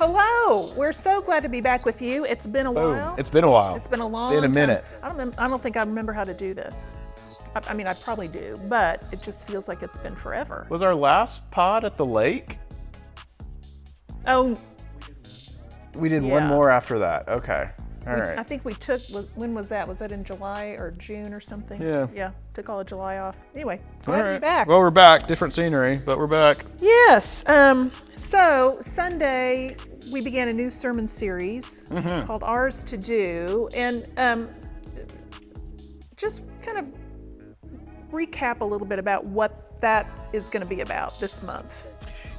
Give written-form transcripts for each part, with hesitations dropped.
hello. We're so glad to be back with you. It's been a while. It's been a while. It's been a long Been a time. minute. I don't think I remember how to do this. I mean, I probably do, but it just feels like it's been forever. Was our last pod at the lake? Oh, We did Yeah. one more after that. Okay. All right. I think we took, when was that? Was that in July or June or something? Yeah. Yeah, took all of July off. Anyway, All glad to right. be back. Well, we're back. Different scenery, but we're back. Yes. So Sunday we began a new sermon series called Ours to Do, and just kind of recap a little bit about what that is going to be about this month.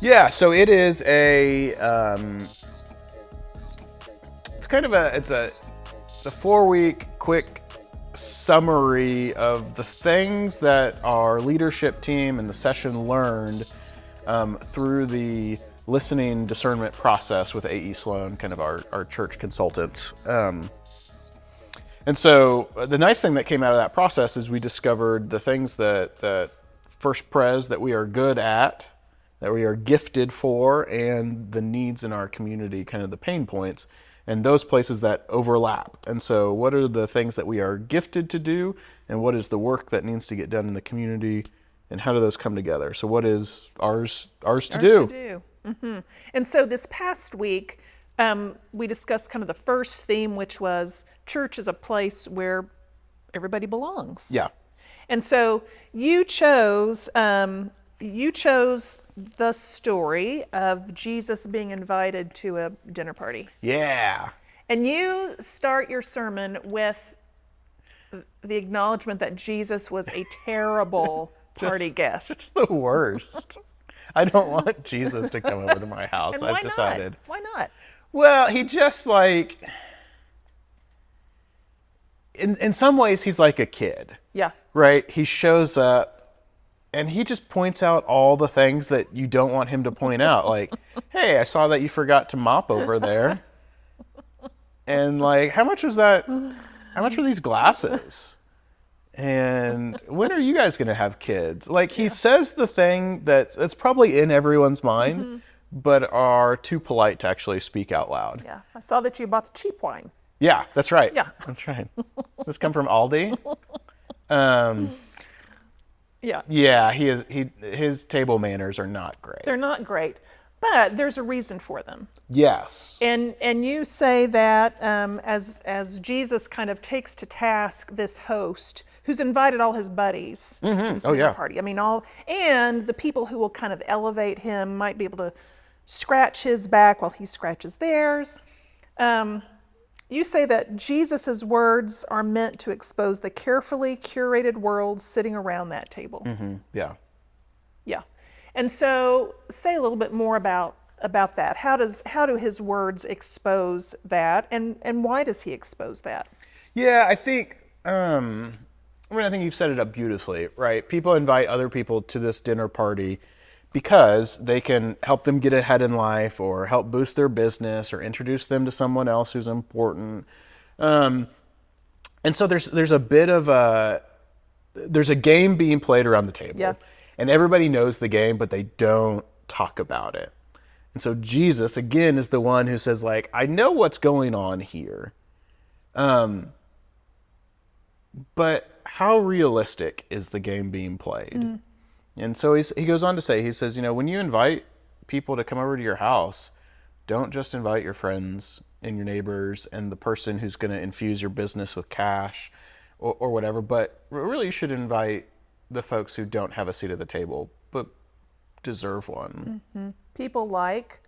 Yeah. So it is a. It's kind of it's a 4-week quick summary of the things that our leadership team and the session learned through the listening discernment process with A.E. Sloan, kind of our church consultants. And so the nice thing that came out of that process is we discovered the things that First Pres that we are good at, that we are gifted for, and the needs in our community, kind of the pain points, and those places that overlap. And so what are the things that we are gifted to do, and what is the work that needs to get done in the community, and how do those come together? So what is ours to do? And so this past week, we discussed kind of the first theme, which was church is a place where everybody belongs. Yeah. And so you chose the story of Jesus being invited to a dinner party. Yeah. And you start your sermon with the acknowledgement that Jesus was a terrible party guest. It's the worst. I don't want Jesus to come over to my house. And I've decided. Why not? Well, he just in some ways he's like a kid, Yeah. right? He shows up and he just points out all the things that you don't want him to point out. Like, hey, I saw that you forgot to mop over there. And like, how much was that? How much were these glasses? And when are you guys going to have kids? Like, he says the thing that's probably in everyone's mind, but are too polite to actually speak out loud. Yeah. I saw that you bought the cheap wine. Yeah, that's right. Yeah. That's right. This come from Aldi? Yeah. Yeah, his table manners are not great. They're not great, but there's a reason for them. Yes. And you say that as Jesus kind of takes to task this host who's invited all his buddies to this dinner party. I mean, and the people who will kind of elevate him might be able to scratch his back while he scratches theirs. You say that Jesus's words are meant to expose the carefully curated world sitting around that table. Yeah. Yeah. And so say a little bit more about that. How do his words expose that, and why does he expose that? Yeah, I think I think you've set it up beautifully, right? People invite other people to this dinner party because they can help them get ahead in life or help boost their business or introduce them to someone else who's important. And so there's a bit of there's a game being played around the table. Yeah. And everybody knows the game, but they don't talk about it. And so Jesus, again, is the one who says, like, I know what's going on here. But how realistic is the game being played? And so he goes on to say, he says, when you invite people to come over to your house, don't just invite your friends and your neighbors and the person who's going to infuse your business with cash or whatever, but really you should invite the folks who don't have a seat at the table, but deserve one. People like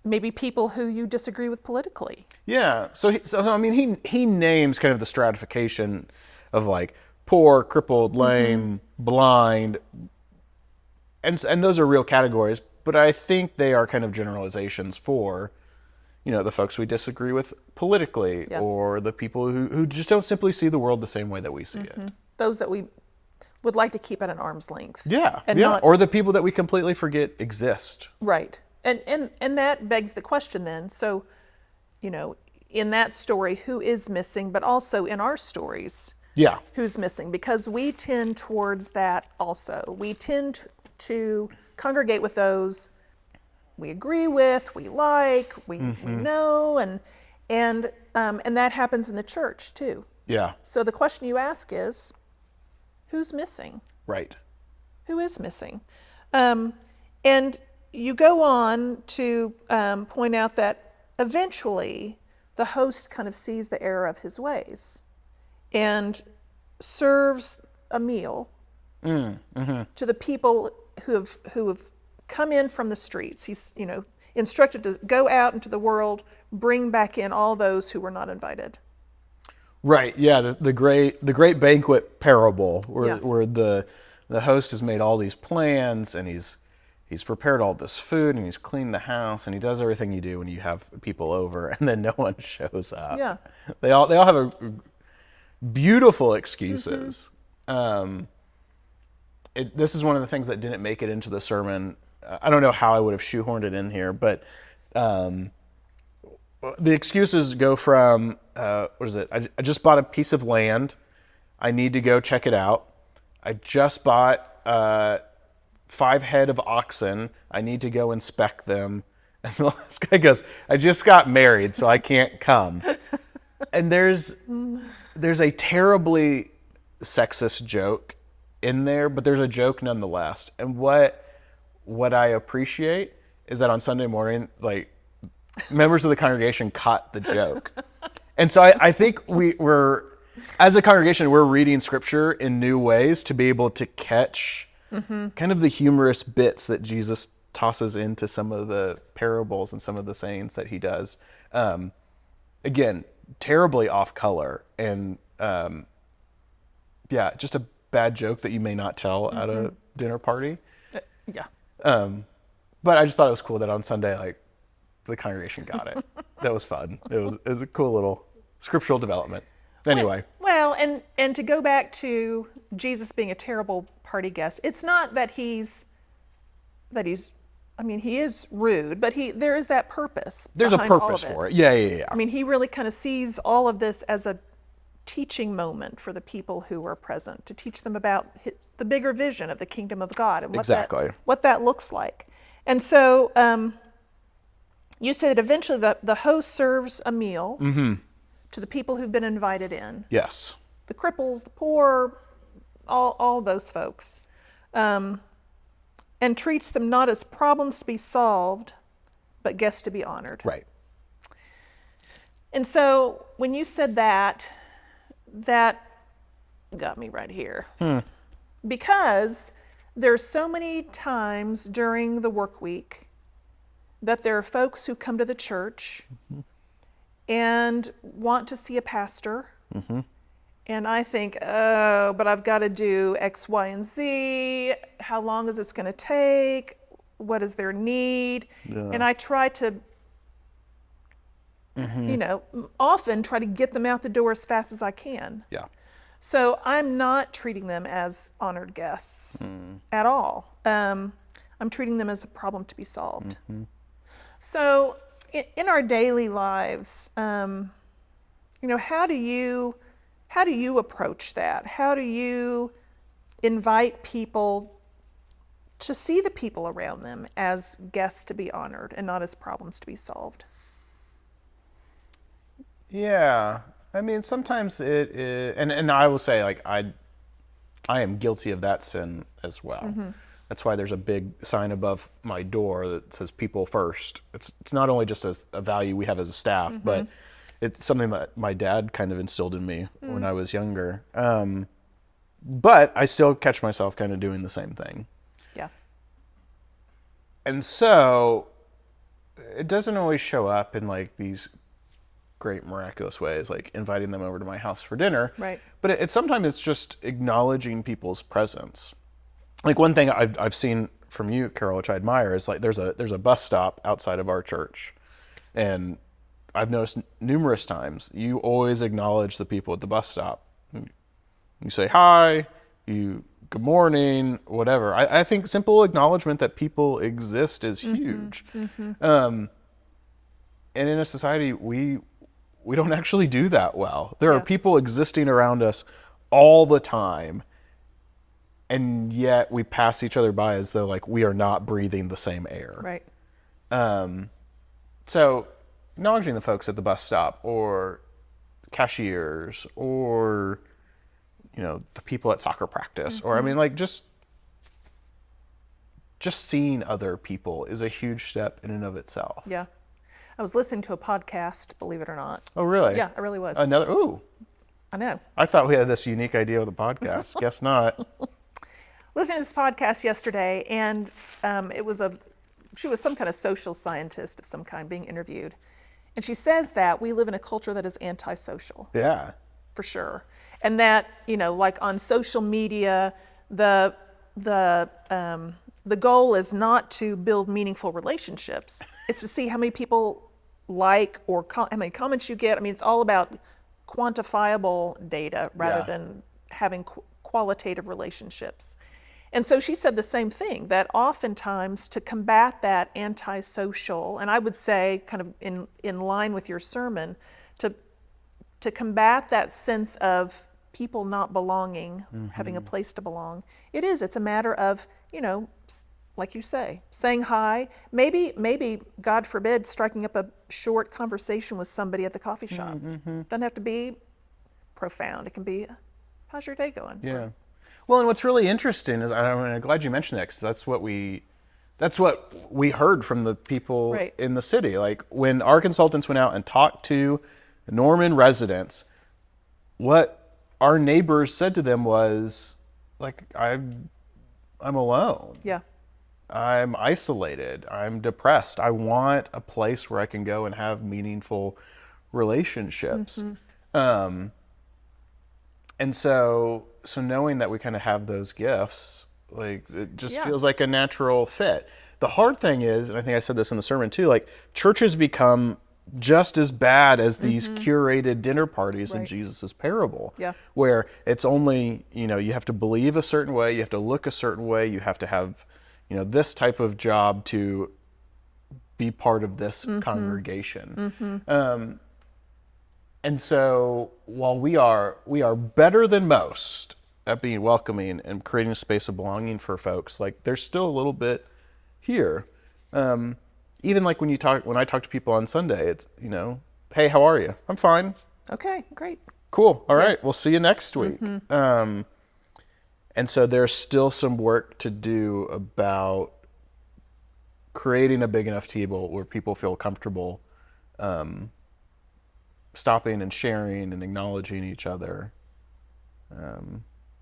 maybe people who you disagree with politically. Yeah. So he names kind of the stratification of like poor, crippled, lame, blind, and those are real categories. But I think they are kind of generalizations for, the folks we disagree with politically, or the people who just don't simply see the world the same way that we see it. Those that we would like to keep at an arm's length. Yeah. And yeah. not, or the people that we completely forget exist. Right. And that begs the question then. So, in that story, who is missing, but also in our stories, Yeah. who's missing? Because we tend towards that also. We tend to congregate with those we agree with, we like, we know, and that happens in the church too. Yeah. So the question you ask is, who's missing? Right. Who is missing? And you go on to point out that eventually the host kind of sees the error of his ways and serves a meal to the people who have come in from the streets. He's instructed to go out into the world, bring back in all those who were not invited. Right. Yeah. The great banquet parable, where the host has made all these plans, and he's prepared all this food, and he's cleaned the house, and he does everything you do when you have people over, and then no one shows up. Yeah. They all have beautiful excuses. This is one of the things that didn't make it into the sermon. I don't know how I would have shoehorned it in here, but the excuses go from, what is it? I just bought a piece of land. I need to go check it out. I just bought 5 head of oxen. I need to go inspect them. And the last guy goes, I just got married, so I can't come. And there's a terribly sexist joke in there, but there's a joke nonetheless. And what I appreciate is that on Sunday morning, like, members of the congregation caught the joke. And so I think we're, as a congregation, we're reading scripture in new ways to be able to catch kind of the humorous bits that Jesus tosses into some of the parables and some of the sayings that he does. Again, terribly off color, and just a bad joke that you may not tell at a dinner party. Yeah. But I just thought it was cool that on Sunday, like, the congregation got it. That was fun. It was a cool little scriptural development. Anyway. Well, and to go back to Jesus being a terrible party guest, it's not that he's I mean, he is rude, but there is that purpose. There's a purpose for it. Yeah. I mean, he really kind of sees all of this as a teaching moment for the people who are present, to teach them about the bigger vision of the kingdom of God and what that looks like. And so you said eventually the host serves a meal to the people who've been invited in. Yes. The cripples, the poor, all those folks. And treats them not as problems to be solved, but guests to be honored. Right. And so when you said that got me right here. Because there's so many times during the work week that there are folks who come to the church and want to see a pastor. And I think, oh, but I've got to do X, Y, and Z. How long is this going to take? What is their need? Yeah. And I try to, often try to get them out the door as fast as I can. Yeah. So I'm not treating them as honored guests at all. I'm treating them as a problem to be solved. So in our daily lives, how do you approach that? How do you invite people to see the people around them as guests to be honored and not as problems to be solved? Yeah. I mean, sometimes it is, and I will say, like, I am guilty of that sin as well. That's why there's a big sign above my door that says people first. It's not only just a value we have as a staff, but it's something that my dad kind of instilled in me when I was younger. But I still catch myself kind of doing the same thing. Yeah. And so it doesn't always show up in, like, these great miraculous ways, like inviting them over to my house for dinner. Right. But sometimes it's just acknowledging people's presence. Like, one thing I've seen from you, Carol, which I admire, is like there's a bus stop outside of our church, and I've noticed numerous times you always acknowledge the people at the bus stop. You say hi, good morning, whatever. I think simple acknowledgement that people exist is huge. And in a society, we don't actually do that well. There are people existing around us all the time, and yet we pass each other by as though, like, we are not breathing the same air. Right. So acknowledging the folks at the bus stop or cashiers or, the people at soccer practice or, like just seeing other people is a huge step in and of itself. Yeah. I was listening to a podcast, believe it or not. Oh, really? Yeah, I really was. Ooh. I know. I thought we had this unique idea with a podcast. Guess not. Listening to this podcast yesterday, and she was some kind of social scientist of some kind being interviewed. And she says that we live in a culture that is antisocial. Yeah. For sure. And that, like on social media, the goal is not to build meaningful relationships. It's to see how many people like or how many comments you get. I mean, it's all about quantifiable data rather than having qualitative relationships. And so she said the same thing, that oftentimes to combat that antisocial, and I would say kind of in line with your sermon, to combat that sense of people not belonging, having a place to belong, it's a matter of, like you say, saying hi, maybe, God forbid, striking up a short conversation with somebody at the coffee shop. Doesn't have to be profound. It can be, how's your day going? Yeah. Well, and what's really interesting is, I'm glad you mentioned that, because that's what we heard from the people in the city. Like when our consultants went out and talked to Norman residents, what our neighbors said to them was, like, I'm alone. Yeah. I'm isolated. I'm depressed. I want a place where I can go and have meaningful relationships. And so knowing that we kind of have those gifts, like, it just feels like a natural fit. The hard thing is, and I think I said this in the sermon too, like, churches become just as bad as these curated dinner parties in Jesus's parable, where it's only, you have to believe a certain way, you have to look a certain way, you have to have, this type of job to be part of this congregation. And so while we are better than most at being welcoming and creating a space of belonging for folks, like, there's still a little bit here. Even like when I talk to people on Sunday, it's, hey, how are you? I'm fine. Okay, great. Cool. All right. We'll see you next week. And so there's still some work to do about creating a big enough table where people feel comfortable stopping and sharing and acknowledging each other.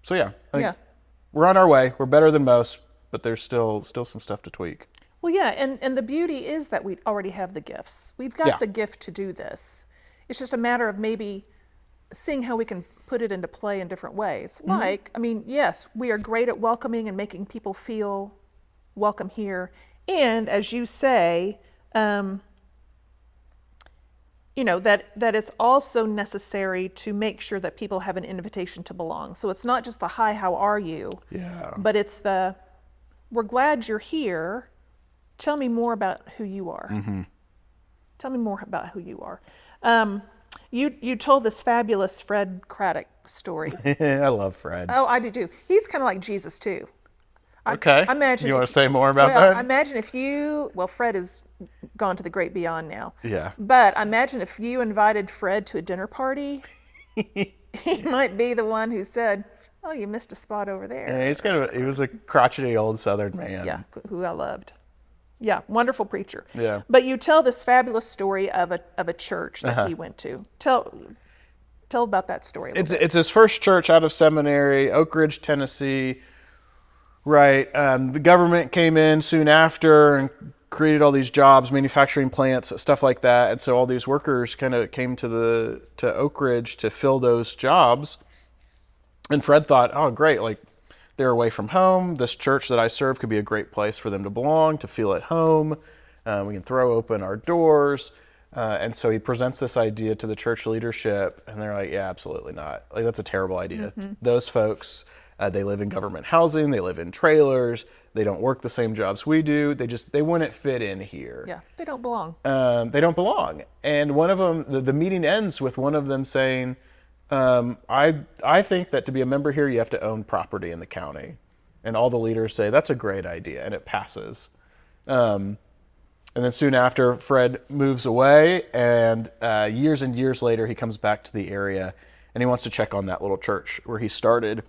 So we're on our way. We're better than most, but there's still some stuff to tweak. Well, yeah, and the beauty is that we already have the gifts. We've got the gift to do this. It's just a matter of maybe seeing how we can put it into play in different ways. Like, I mean, yes, we are great at welcoming and making people feel welcome here. And as you say, that it's also necessary to make sure that people have an invitation to belong. So it's not just the hi, how are you? Yeah. But it's the, we're glad you're here. Tell me more about who you are. Tell me more about who you are. You told this fabulous Fred Craddock story. I love Fred. Oh, I do too. He's kind of like Jesus too. Okay. I imagine. You want to say more about that? I imagine Fred is gone to the great beyond now. Yeah. But I imagine if you invited Fred to a dinner party, he might be the one who said, "Oh, you missed a spot over there." Yeah, he was a crotchety old Southern man. Yeah, who I loved. Yeah, wonderful preacher. Yeah. But you tell this fabulous story of a church that he went to. Tell about that story a little bit. It's his first church out of seminary, Oak Ridge, Tennessee. Right. The government came in soon after and created all these jobs, manufacturing plants, stuff like that. And so all these workers kind of came to Oak Ridge to fill those jobs. And Fred thought, oh, great, like, they're away from home. This church that I serve could be a great place for them to belong, to feel at home. We can throw open our doors. And so he presents this idea to the church leadership, and they're like, yeah, absolutely not. Like, that's a terrible idea. Those folks, they live in government housing. They live in trailers. They don't work the same jobs we do. They wouldn't fit in here. Yeah, they don't belong. They don't belong. And one of them, the meeting ends with one of them saying, I think that to be a member here, you have to own property in the county. And all the leaders say, that's a great idea, and it passes. And then soon after, Fred moves away, and years and years later, he comes back to the area, and he wants to check on that little church where he started.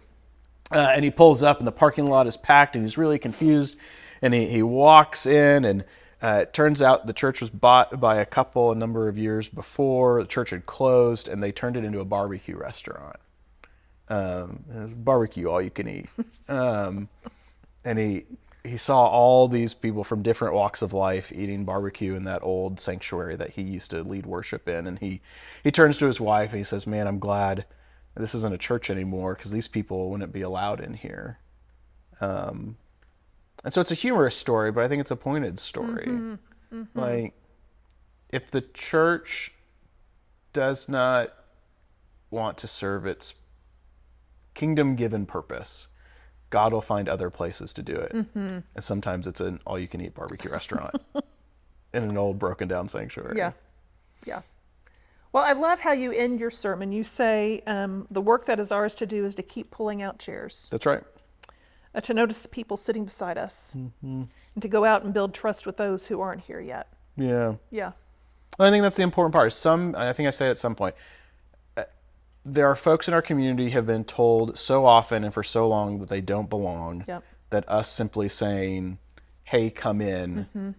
And he pulls up, and the parking lot is packed, and he's really confused. And he walks in, and it turns out the church was bought by a couple a number of years before. The church had closed, and they turned it into a barbecue restaurant. It was barbecue, all you can eat. And he saw all these people from different walks of life eating barbecue in that old sanctuary that he used to lead worship in. And he turns to his wife and he says, man, I'm glad this isn't a church anymore, because these people wouldn't be allowed in here. And so it's a humorous story, but I think it's a pointed story. Like, if the church does not want to serve its kingdom-given purpose, God will find other places to do it. And sometimes it's an all-you-can-eat barbecue restaurant in an old broken-down sanctuary. Yeah, yeah. Well, I love how you end your sermon. You say, the work that is ours to do is to keep pulling out chairs. That's right. To notice the people sitting beside us. And to go out and build trust with those who aren't here yet. Yeah. Yeah. I think that's the important part. I think I said at some point, there are folks in our community have been told so often and for so long that they don't belong, that us simply saying, hey, come in,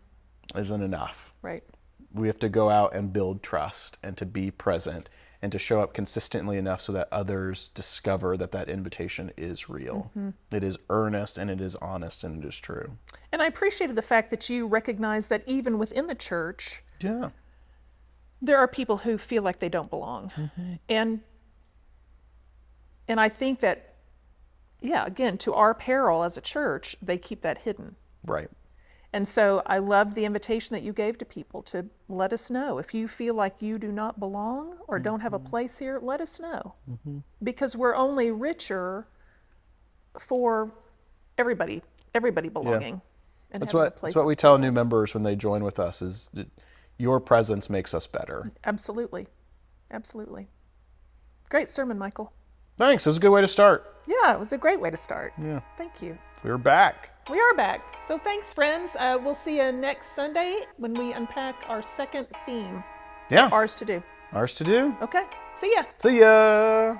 isn't enough. Right. We have to go out and build trust and to be present and to show up consistently enough so that others discover that that invitation is real. It is earnest, and it is honest, and it is true. And I appreciated the fact that you recognize that even within the church, there are people who feel like they don't belong. And I think that, again, to our peril as a church, they keep that hidden. Right. And so I love the invitation that you gave to people to let us know. If you feel like you do not belong or don't have a place here, let us know. Because we're only richer for everybody belonging. And That's having a place what we tell new members when they join with us, is that your presence makes us better. Absolutely. Absolutely. Great sermon, Michael. Thanks. It was a good way to start. Yeah, it was a great way to start. Yeah. Thank you. We're back. We are back. So thanks, friends. We'll see you next Sunday when we unpack our second theme. Yeah. Ours to do. Ours to do. Okay. See ya. See ya.